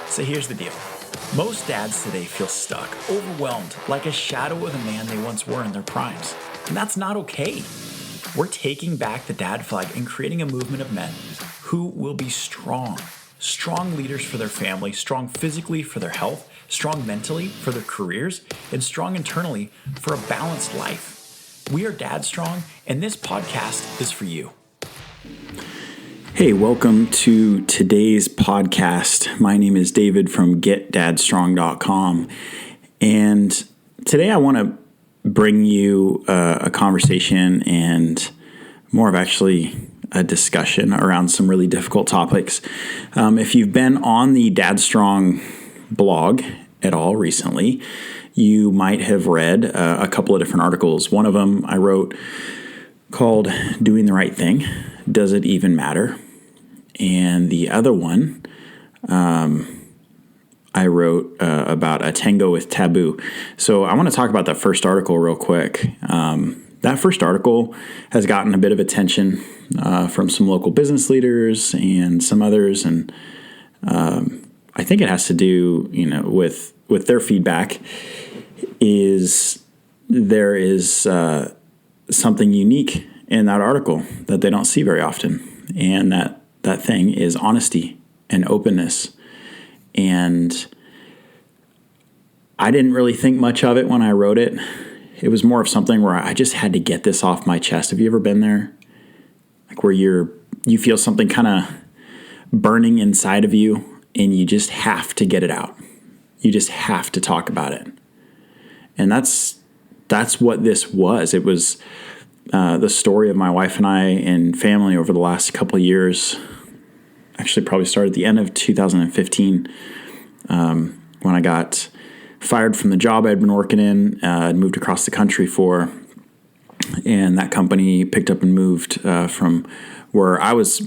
So here's the deal. Most dads today feel stuck, overwhelmed, like a shadow of the man they once were in their primes. And that's not okay. We're taking back the dad flag and creating a movement of men who will be strong leaders for their family, strong physically for their health, strong mentally for their careers, and strong internally for a balanced life. We are Dadstrong, and this podcast is for you. Hey, welcome to today's podcast. My name is David from getdadstrong.com, and today I want to bring you a conversation and more of actually a discussion around some really difficult topics. If you've been on the Dadstrong blog at all recently, you might have read a couple of different articles. One of them I wrote called Doing the Right Thing, Does It Even Matter? And the other one I wrote about a tango with taboo. So I want to talk about that first article real quick. That first article has gotten a bit of attention from some local business leaders and some others, and I think it has to do, with their feedback. There is something unique in that article that they don't see very often, and that thing is honesty and openness. And I didn't really think much of it when I wrote it. It was more of something where I just had to get this off my chest. Have you ever been there? Like where you feel something kind of burning inside of you and you just have to get it out. You just have to talk about it. And that's what this was. It was the story of my wife and I and family over the last couple of years. Actually, probably started at the end of 2015 when I got fired from the job I'd been working in. I'd moved across the country for, and that company picked up and moved from where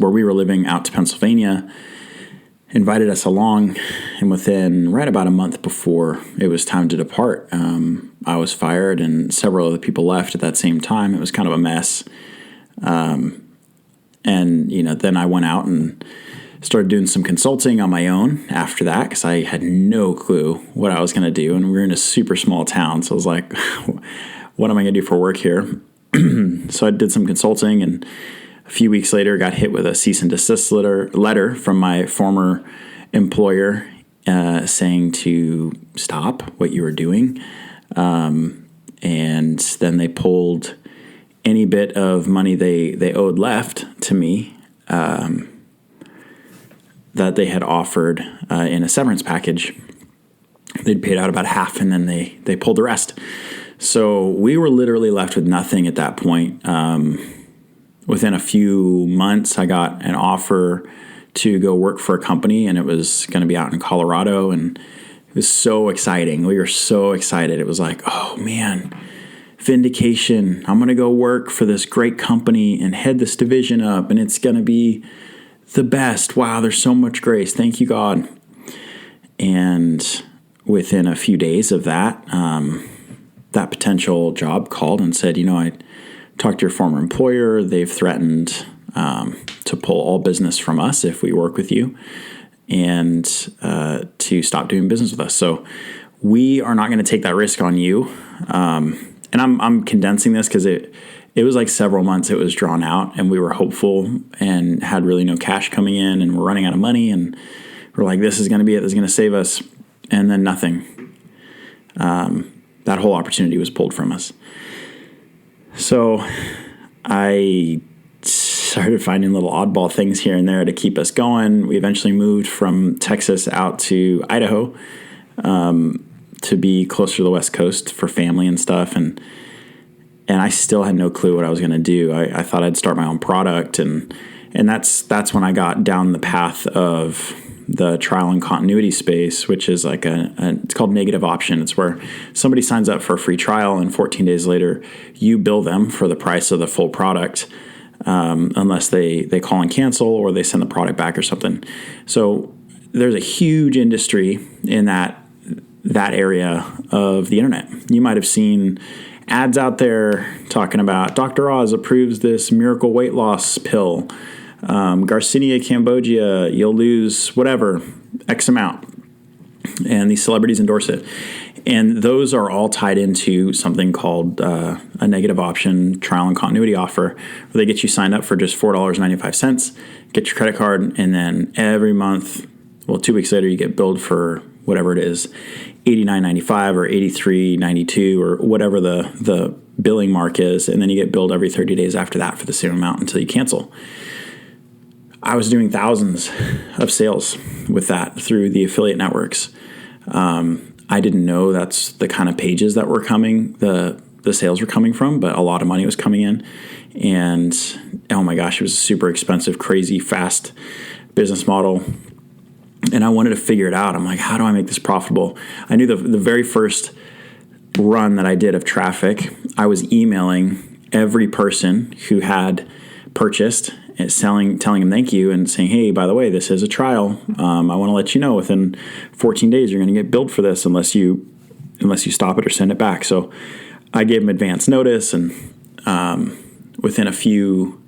we were living out to Pennsylvania, invited us along, and within right about a month before it was time to depart, I was fired and several other people left at that same time. It was kind of a mess. And, then I went out and started doing some consulting on my own after that because I had no clue what I was going to do. And we were in a super small town. So I was like, what am I going to do for work here? So I did some consulting, and a few weeks later got hit with a cease and desist letter from my former employer saying to stop what you were doing. And then they pulled any bit of money they owed left to me that they had offered in a severance package. They'd paid out about half, and then they pulled the rest. So we were literally left with nothing at that point. Within a few months, I got an offer to go work for a company, and it was going to be out in Colorado, and it was so exciting. We were so excited. It was like, oh man, vindication. I'm going to go work for this great company and head this division up, and it's going to be the best. Wow, there's so much grace. Thank you, God. And within a few days of that, that potential job called and said, I talked to your former employer. They've threatened to pull all business from us if we work with you, and to stop doing business with us. So we are not going to take that risk on you. And I'm condensing this because it was like several months it was drawn out, and we were hopeful and had really no cash coming in, and we're running out of money, and we're like, this is going to be it. This is going to save us. And then nothing. That whole opportunity was pulled from us. So I started finding little oddball things here and there to keep us going. We eventually moved from Texas out to Idaho to be closer to the West Coast for family and stuff. And I still had no clue what I was going to do. I thought I'd start my own product, and that's when I got down the path of the trial and continuity space, which is like it's called negative option. It's where somebody signs up for a free trial, and 14 days later, you bill them for the price of the full product, unless they call and cancel or they send the product back or something. So there's a huge industry in that area of the internet. You might have seen ads out there talking about Dr. Oz approves this miracle weight loss pill. Garcinia Cambogia, you'll lose whatever, X amount. and these celebrities endorse it. And those are all tied into something called a negative option trial and continuity offer, where they get you signed up for just $4.95, get your credit card, and then every month, 2 weeks later, you get billed for whatever it is, $89.95 or $83.92 or whatever the billing mark is, and then you get billed every 30 days after that for the same amount until you cancel. I was doing thousands of sales with that through the affiliate networks. I didn't know that's the kind of pages that were coming, the sales were coming from, but a lot of money was coming in. And oh my gosh, it was a super expensive, crazy, fast business model. And I wanted to figure it out. I'm like, how do I make this profitable? I knew the very first run that I did of traffic, I was emailing every person who had purchased, telling them thank you and saying, hey, by the way, this is a trial. I want to let you know within 14 days you're going to get billed for this unless you stop it or send it back. So I gave them advance notice, and within a few,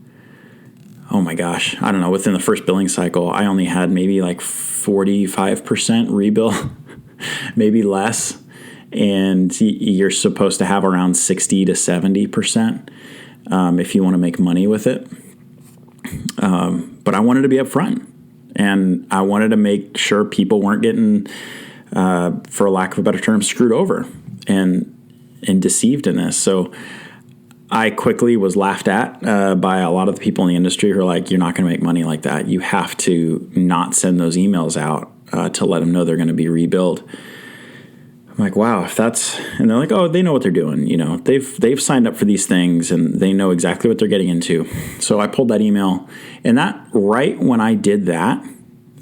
within the first billing cycle, I only had maybe like 45% rebill, maybe less. And you're supposed to have around 60 to 70% if you want to make money with it. But I wanted to be upfront, and I wanted to make sure people weren't getting, for lack of a better term, screwed over and deceived in this. So I quickly was laughed at by a lot of the people in the industry who are like, you're not going to make money like that. You have to not send those emails out to let them know they're going to be rebilled. I'm like, wow, if that's, and they're like, oh, they know what they're doing. You know, they've signed up for these things and they know exactly what they're getting into. So I pulled that email, and that right when I did that,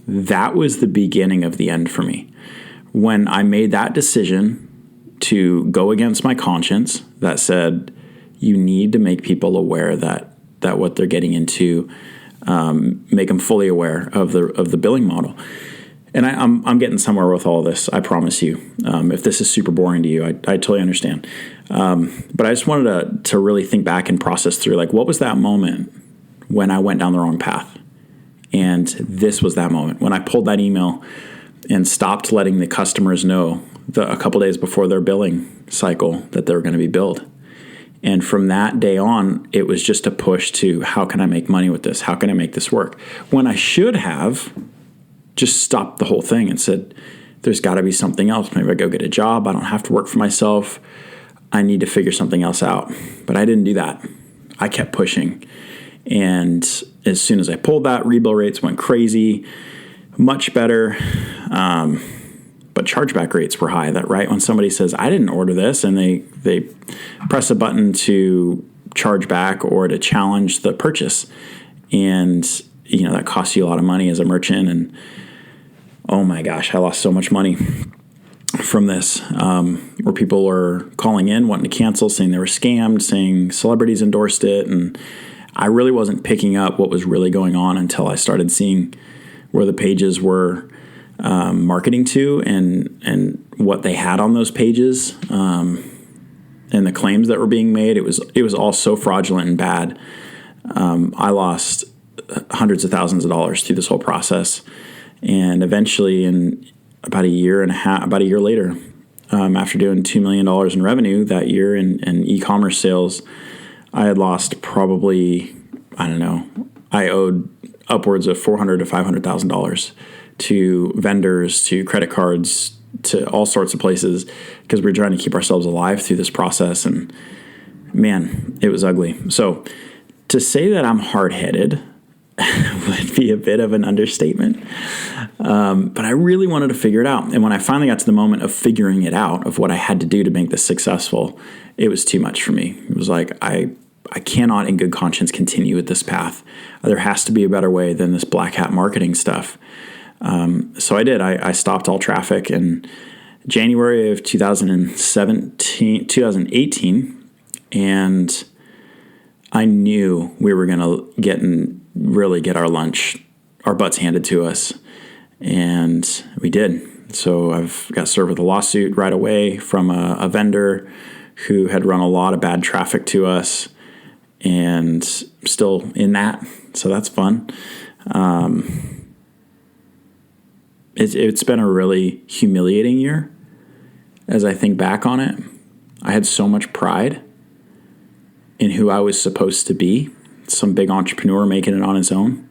that was the beginning of the end for me. When I made that decision to go against my conscience that said, you need to make people aware that what they're getting into, make them fully aware of the billing model. And I'm getting somewhere with all this, I promise you. If this is super boring to you, I totally understand. But I just wanted to really think back and process through, like, what was that moment when I went down the wrong path? And this was that moment when I pulled that email and stopped letting the customers know a couple days before their billing cycle that they were going to be billed. And from that day on, it was just a push to, how can I make money with this? How can I make this work? When I should have just stopped the whole thing and said, there's got to be something else. Maybe I go get a job. I don't have to work for myself. I need to figure something else out. But I didn't do that. I kept pushing. And as soon as I pulled that, rebill rates went crazy, much better. But chargeback rates were high. That right when somebody says, I didn't order this, and they press a button to charge back or to challenge the purchase. And that costs you a lot of money as a merchant. And oh my gosh, I lost so much money from this, where people were calling in, wanting to cancel, saying they were scammed, saying celebrities endorsed it. And I really wasn't picking up what was really going on until I started seeing where the pages were marketing to and what they had on those pages, and the claims that were being made. It was all so fraudulent and bad. I lost hundreds of thousands of dollars through this whole process. And eventually, in about a year later, after doing $2 million in revenue that year in e-commerce sales, I had lost probably, I owed upwards of $400,000 to $500,000 to vendors, to credit cards, to all sorts of places, because we were trying to keep ourselves alive through this process. And man, it was ugly. So to say that I'm hard-headed would be a bit of an understatement. But I really wanted to figure it out. And when I finally got to the moment of figuring it out, of what I had to do to make this successful, it was too much for me. It was like, I cannot in good conscience continue with this path. There has to be a better way than this black hat marketing stuff. So I did. I stopped all traffic in January of 2018, and I knew we were going to really get our butts handed to us, and we did. So I've got served with a lawsuit right away from a vendor who had run a lot of bad traffic to us, and still in that. So that's fun. it's been a really humiliating year as I think back on it. I had so much pride in who I was supposed to be, some big entrepreneur making it on his own,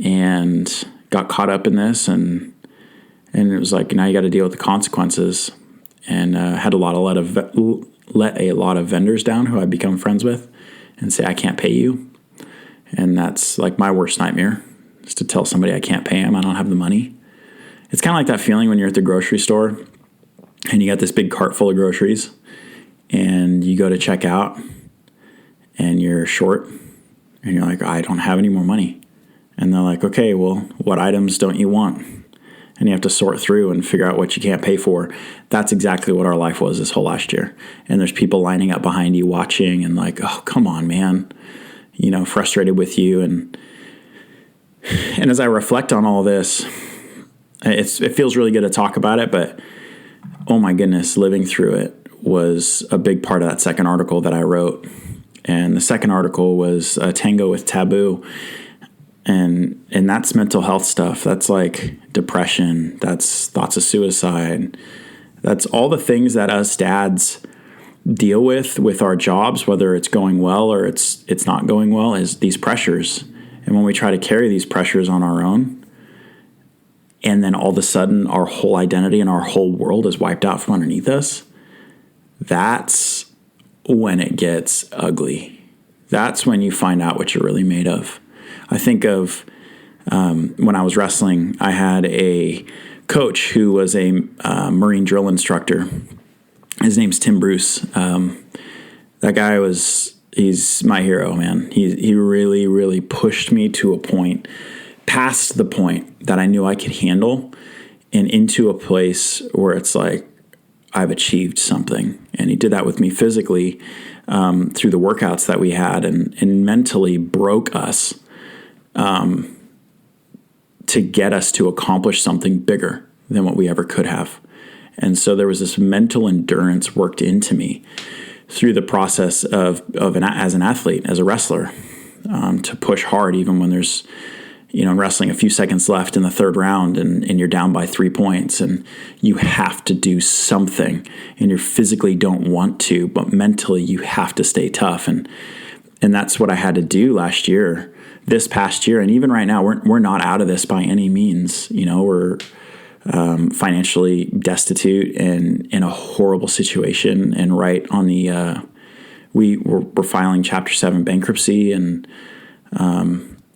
and got caught up in this, and it was like, now you got to deal with the consequences, and had let a lot of vendors down who I've become friends with and say, I can't pay you. And that's like my worst nightmare, is to tell somebody I can't pay them, I don't have the money. It's kind of like that feeling when you're at the grocery store and you got this big cart full of groceries and you go to check out and you're short and you're like, I don't have any more money. And they're like, okay, well, what items don't you want? And you have to sort through and figure out what you can't pay for. That's exactly what our life was this whole last year. And there's people lining up behind you watching and like, oh, come on, man. Frustrated with you. And as I reflect on all this, it feels really good to talk about it, but oh my goodness, living through it was a big part of that second article that I wrote. And the second article was Tango with Taboo. And that's mental health stuff. That's like depression. That's thoughts of suicide. That's all the things that us dads deal with our jobs, whether it's going well or it's not going well, is these pressures. And when we try to carry these pressures on our own, and then all of a sudden our whole identity and our whole world is wiped out from underneath us, that's when it gets ugly. That's when you find out what you're really made of. I think of when I was wrestling, I had a coach who was a Marine drill instructor. His name's Tim Bruce. That guy he's my hero, man. He really, really pushed me to a point, past the point that I knew I could handle, and into a place where it's like, I've achieved something. And he did that with me physically through the workouts that we had, and mentally broke us to get us to accomplish something bigger than what we ever could have. And so there was this mental endurance worked into me through the process as an athlete, as a wrestler, to push hard even when there's, wrestling a few seconds left in the third round and you're down by 3 points and you have to do something and you physically don't want to, but mentally you have to stay tough. And that's what I had to do this past year. And even right now, we're not out of this by any means. We're financially destitute and in a horrible situation, and right on the we're filing Chapter 7 bankruptcy, and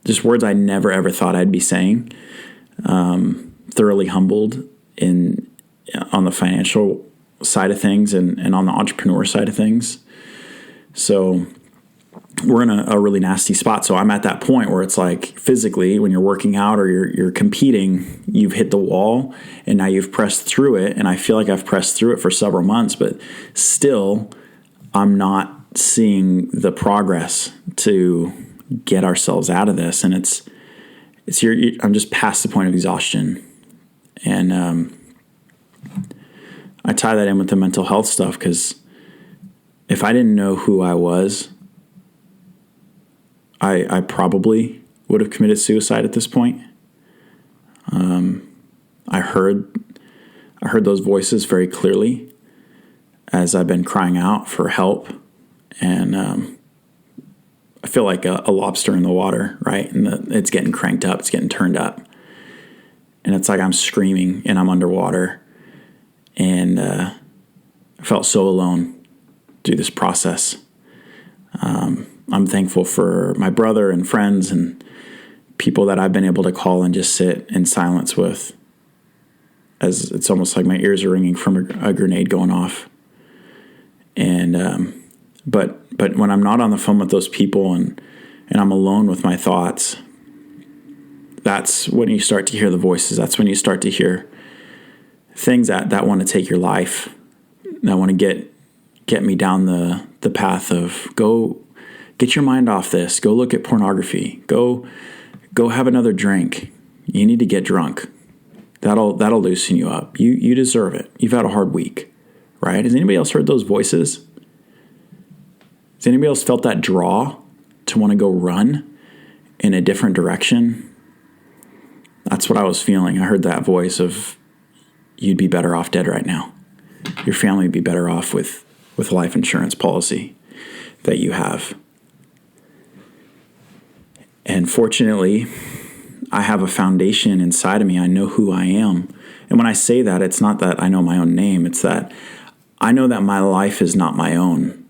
just words I never ever thought I'd be saying. Thoroughly humbled on the financial side of things and on the entrepreneur side of things. So we're in a really nasty spot. So I'm at that point where it's like, physically, when you're working out or you're competing, you've hit the wall and now you've pressed through it. And I feel like I've pressed through it for several months, but still I'm not seeing the progress to get ourselves out of this. And I'm just past the point of exhaustion. And I tie that in with the mental health stuff, because if I didn't know who I was, I probably would have committed suicide at this point. I heard those voices very clearly as I've been crying out for help, and I feel like a lobster in the water, right? And it's getting cranked up, it's getting turned up, and it's like I'm screaming and I'm underwater, and I felt so alone through this process. I'm thankful for my brother and friends and people that I've been able to call and just sit in silence with, as it's almost like my ears are ringing from a grenade going off. And but when I'm not on the phone with those people and I'm alone with my thoughts, that's when you start to hear the voices. That's when you start to hear things that want to take your life, that want to get me down the path of go get your mind off this. Go look at pornography. Go have another drink. You need to get drunk. That'll loosen you up. You deserve it. You've had a hard week, right? Has anybody else heard those voices? Has anybody else felt that draw to want to go run in a different direction? That's what I was feeling. I heard that voice of, you'd be better off dead right now. Your family would be better off with a life insurance policy that you have. And fortunately, I have a foundation inside of me. I know who I am. And when I say that, it's not that I know my own name. It's that I know that my life is not my own,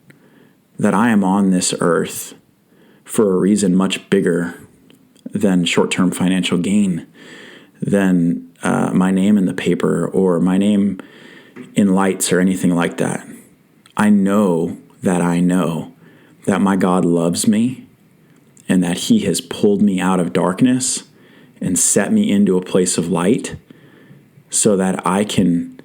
that I am on this earth for a reason much bigger than short-term financial gain, than my name in the paper or my name in lights or anything like that. I know that my God loves me and that he has pulled me out of darkness and set me into a place of light so that I can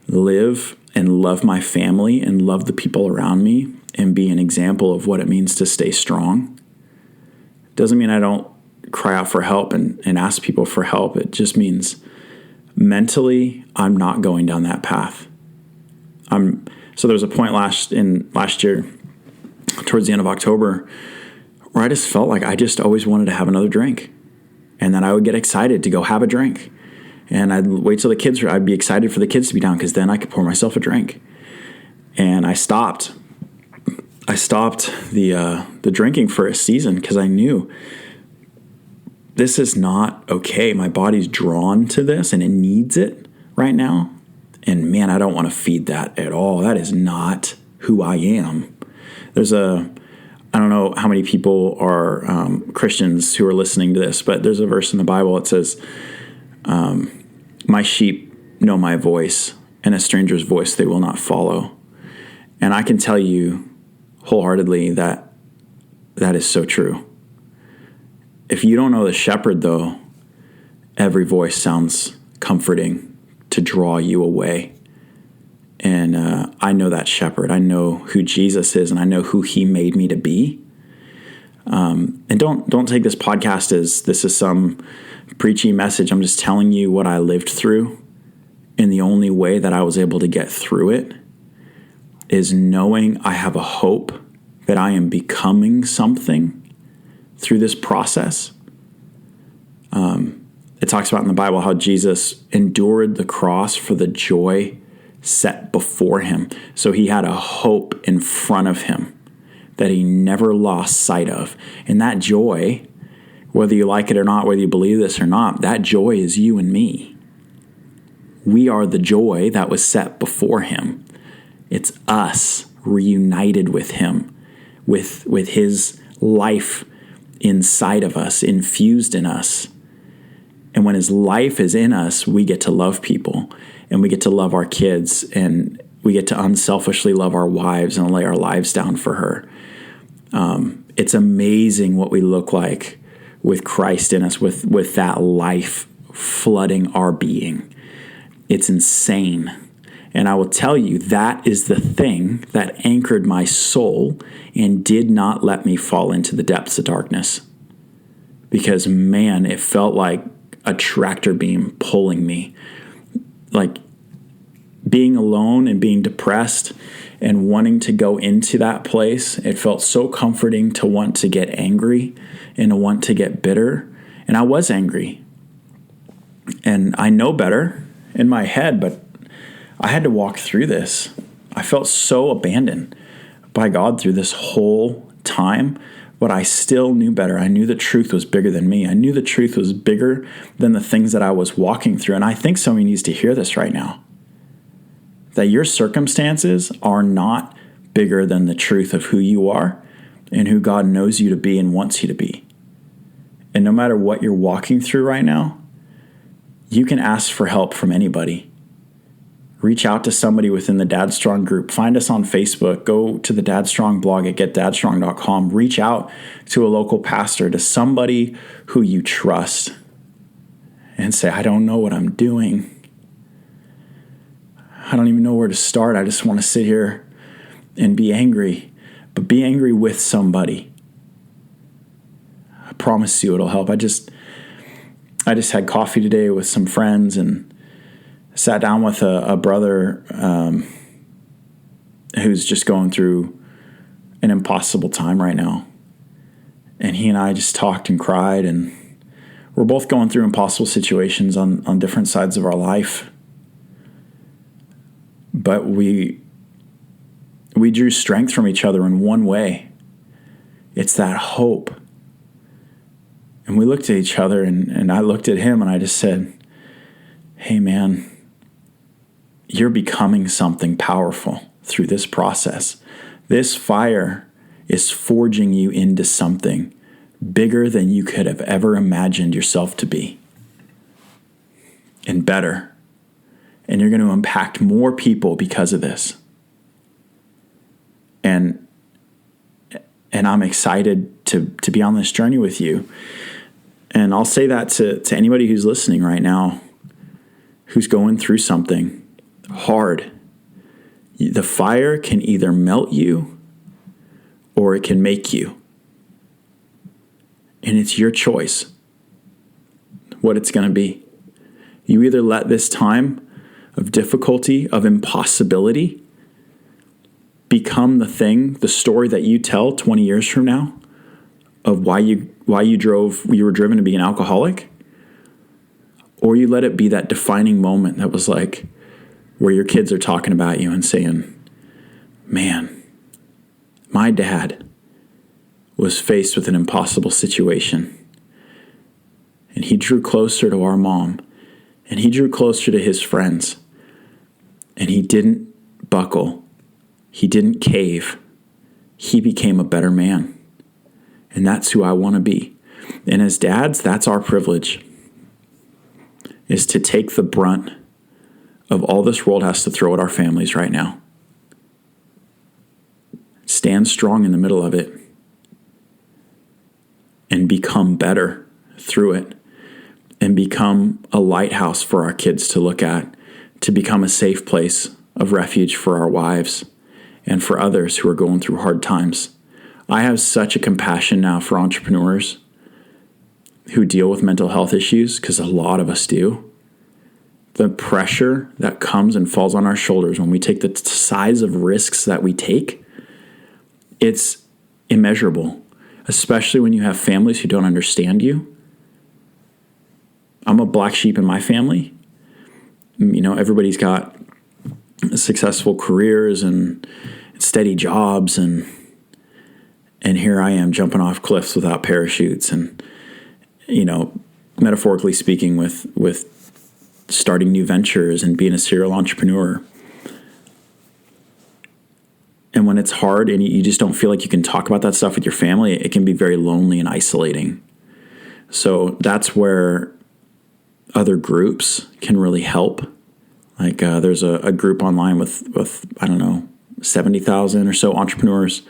live and love my family and love the people around me and be an example of what it means to stay strong. Doesn't mean I don't cry out for help and ask people for help. It just means mentally I'm not going down that path. So there was a point last year, towards the end of October, where I just felt like I just always wanted to have another drink. And then I would get excited to go have a drink. And I'd wait till I'd be excited for the kids to be down because then I could pour myself a drink. And I stopped the drinking for a season because I knew this is not okay. My body's drawn to this and it needs it right now. And man, I don't want to feed that at all. That is not who I am. I don't know how many people are Christians who are listening to this, but there's a verse in the Bible that says, my sheep know my voice, and a stranger's voice they will not follow. And I can tell you wholeheartedly that is so true. If you don't know the shepherd, though, every voice sounds comforting to draw you away. And I know that shepherd. I know who Jesus is, and I know who he made me to be. And don't take this podcast as this is some preachy message. I'm just telling you what I lived through. And the only way that I was able to get through it is knowing I have a hope that I am becoming something through this process. It talks about in the Bible how Jesus endured the cross for the joy set before him. So he had a hope in front of him that he never lost sight of. And that joy, whether you like it or not, whether you believe this or not, that joy is you and me. We are the joy that was set before him. It's us reunited with him, with his life inside of us, infused in us. And when his life is in us, we get to love people and we get to love our kids and we get to unselfishly love our wives and lay our lives down for her. It's amazing what we look like with Christ in us, with that life flooding our being. It's insane. And I will tell you, that is the thing that anchored my soul and did not let me fall into the depths of darkness. Because, man, it felt like a tractor beam pulling me. Like being alone and being depressed and wanting to go into that place, it felt so comforting to want to get angry and to want to get bitter. And I was angry. And I know better in my head, but I had to walk through this. I felt so abandoned by God through this whole time, but I still knew better. I knew the truth was bigger than me. I knew the truth was bigger than the things that I was walking through. And I think somebody needs to hear this right now. That your circumstances are not bigger than the truth of who you are and who God knows you to be and wants you to be. And no matter what you're walking through right now, you can ask for help from anybody. Reach out to somebody within the Dadstrong group. Find us on Facebook. Go to the Dadstrong blog at getdadstrong.com. Reach out to a local pastor, to somebody who you trust, and say, I don't know what I'm doing. I don't even know where to start. I just want to sit here and be angry. But be angry with somebody. I promise you it'll help. I just had coffee today with some friends and sat down with a brother who's just going through an impossible time right now. And he and I just talked and cried and We're both going through impossible situations on different sides of our life. But we drew strength from each other in one way. It's that hope. And we looked at each other, and I looked at him, and I just said, hey, man, you're becoming something powerful through this process. This fire is forging you into something bigger than you could have ever imagined yourself to be, and better. And you're going to impact more people because of this. And I'm excited to be on this journey with you. And I'll say that to anybody who's listening right now, who's going through something hard. The fire can either melt you or it can make you. And it's your choice what it's going to be. You either let this time of difficulty, of impossibility, become the story that you tell 20 years from now of why you were driven to be an alcoholic, or you let it be that defining moment that was like where your kids are talking about you and saying, man, my dad was faced with an impossible situation, and he drew closer to our mom, and he drew closer to his friends, and he didn't buckle. He didn't cave. He became a better man. And that's who I want to be. And as dads, that's our privilege, is to take the brunt of all this world has to throw at our families right now. Stand strong in the middle of it and become better through it, and become a lighthouse for our kids to look at, to become a safe place of refuge for our wives and for others who are going through hard times. I have such a compassion now for entrepreneurs who deal with mental health issues, because a lot of us do. The pressure that comes and falls on our shoulders when we take the size of risks that we take, it's immeasurable, especially when you have families who don't understand you. I'm a black sheep in my family. Everybody's got successful careers and steady jobs, and here I am jumping off cliffs without parachutes, and metaphorically speaking, with starting new ventures and being a serial entrepreneur. And when it's hard and you just don't feel like you can talk about that stuff with your family, it can be very lonely and isolating. So that's where other groups can really help. Like there's a group online with I don't know, 70,000 or so entrepreneurs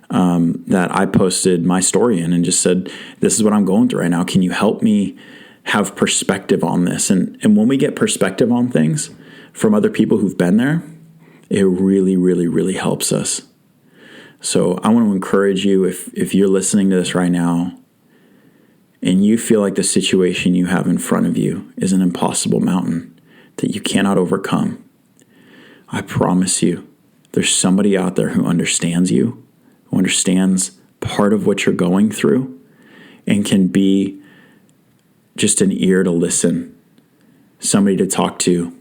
that I posted my story in and just said, this is what I'm going through right now. Can you help me have perspective on this? And when we get perspective on things from other people who've been there, it really, really, really helps us. So I want to encourage you, if you're listening to this right now and you feel like the situation you have in front of you is an impossible mountain that you cannot overcome, I promise you, there's somebody out there who understands you, who understands part of what you're going through, and can be just an ear to listen, somebody to talk to.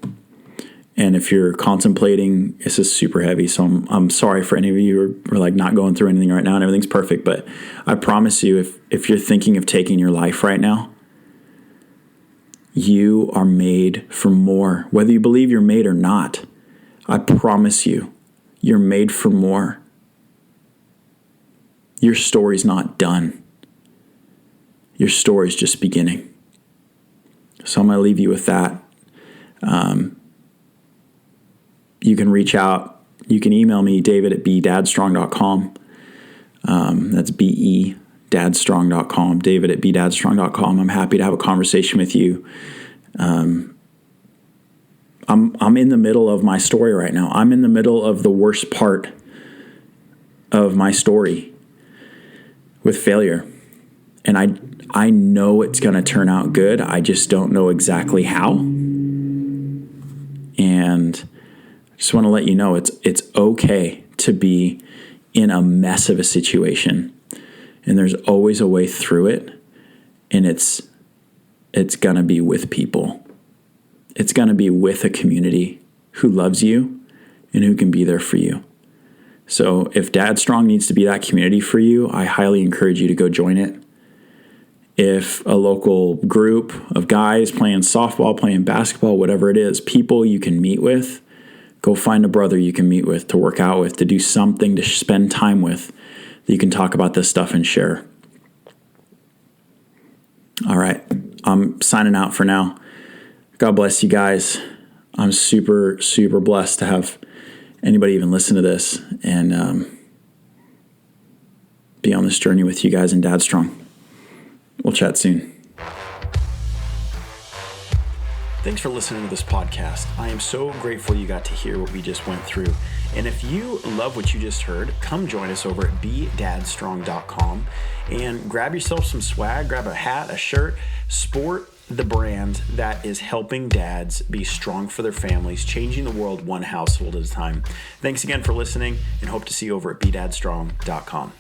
And if you're contemplating, this is super heavy, so I'm sorry for any of you who are like not going through anything right now and everything's perfect, but I promise you, if you're thinking of taking your life right now, you are made for more. Whether you believe you're made or not, I promise you, you're made for more. Your story's not done. Your story's just beginning. So I'm going to leave you with that. You can reach out. You can email me, david@dadstrong.com. That's B-E, dadstrong.com, david@dadstrong.com. I'm happy to have a conversation with you. I'm in the middle of my story right now. I'm in the middle of the worst part of my story with failure. And I know it's going to turn out good. I just don't know exactly how. And I just want to let you know it's okay to be in a mess of a situation. And there's always a way through it. And it's it's going to be with people. It's going to be with a community who loves you and who can be there for you. So if Dadstrong needs to be that community for you, I highly encourage you to go join it. If a local group of guys playing softball, playing basketball, whatever it is, people you can meet with, go find a brother you can meet with, to work out with, to do something, to spend time with, that you can talk about this stuff and share. All right, I'm signing out for now. God bless you guys. I'm super, super blessed to have anybody even listen to this and be on this journey with you guys in Dadstrong. We'll chat soon. Thanks for listening to this podcast. I am so grateful you got to hear what we just went through. And if you love what you just heard, come join us over at dadstrong.com and grab yourself some swag, grab a hat, a shirt, sport the brand that is helping dads be strong for their families, changing the world one household at a time. Thanks again for listening, and hope to see you over at dadstrong.com.